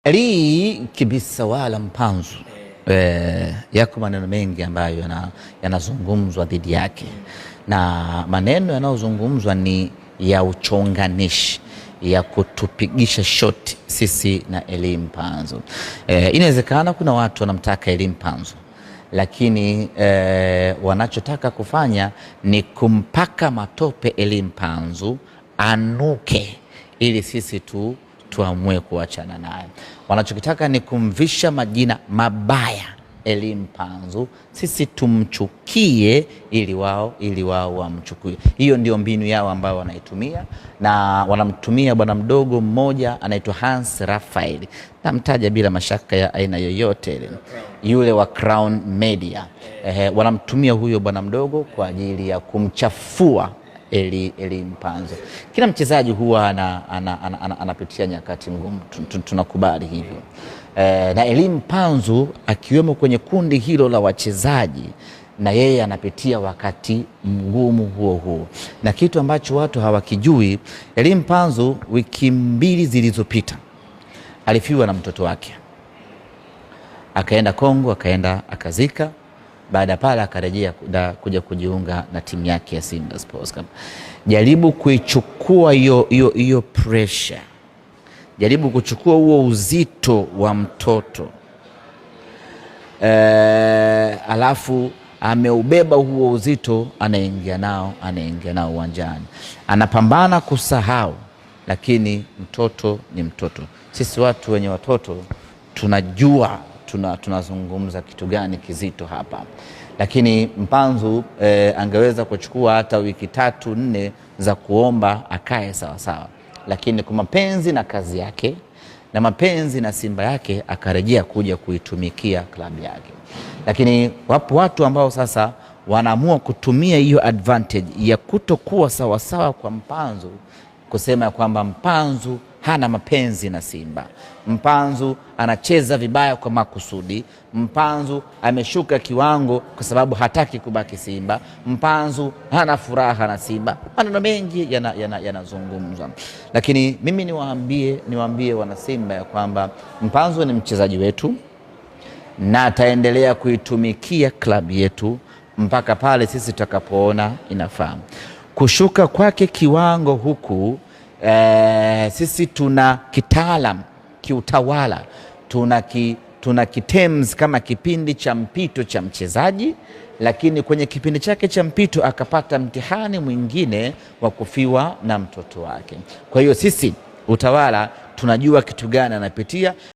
Ally Kibisawala Mpanzu yako maneno mengi ambayo yanazungumzwa dhidi yake, na maneno yanayozungumzwa ni ya uchonganishi, ya kutupigisha shoti sisi na Ally Mpanzu. Inawezekana kuna watu wanamtaka Ally Mpanzu, lakini wanachotaka kufanya ni kumpaka matope Ally Mpanzu anuke ili sisi tuamue kuachana naye. Wanachokitaka ni kumvisha majina mabaya Ally Mpanzu, sisi tumchukie ili wao wamchukue. Hiyo ndio mbinu yao ambayo wanaitumia, na wanamtumia bwana mdogo mmoja anaitwa Hans Raphael, namtaja bila mashaka ya aina yoyote, yule wa Crown Media. Wanamtumia huyo bwana mdogo kwa ajili ya kumchafua Ally Mpanzu. Kila mchezaji huwa anapitia nyakati ngumu, tunakubali hivyo. Na Ally Mpanzu akiwemo kwenye kundi hilo la wachezaji, na yeye anapitia wakati mgumu huo. Na kitu ambacho watu hawakijui, Ally Mpanzu wiki 2 zilizopita alifiwa na mtoto wake, akaenda Kongo, akaenda akazika. Baada pale akarejea kuja kujiunga na timu yake ya Simba Sports Club. Jaribu kuichukua hiyo pressure, jaribu kuchukua huo uzito wa mtoto, alafu ameubeba huo uzito, anaingia nao uwanjani, anapambana kusahau, lakini mtoto ni mtoto. Sisi watu wenye watoto tunajua tunazungumza kitu gani kizito hapa. Lakini Mpanzu angeweza kuchukua hata wiki 3-4 za kuomba akae sawa, lakini kwa mapenzi na kazi yake na mapenzi na Simba yake akarejea kuja kuitumikia klabu yake. Lakini wapo watu ambao sasa wanaamua kutumia hiyo advantage ya kutokuwa sawa kwa Mpanzu, kusema kwamba Mpanzu hana mapenzi na Simba, Mpanzu anacheza vibaya kwa makusudi, Mpanzu ameshuka kiwango kwa sababu hataki kubaki Simba, Mpanzu hana furaha na Simba. Maneno mengi yanazungumzwa, lakini mimi niwaambie wana Simba ya kwamba Mpanzu ni mchezaji wetu na ataendelea kuitumikia klabu yetu mpaka pale sisi tutakapoona inafaa. Kushuka kwake kiwango huku, sisi tuna kitaalam kiutawala, tuna kitems kama kipindi cha mpito cha mchezaji, lakini kwenye kipindi chake cha mpito akapata mtihani mwingine wa kufiwa na mtoto wake. Kwa hiyo sisi utawala tunajua kitu gani anapitia.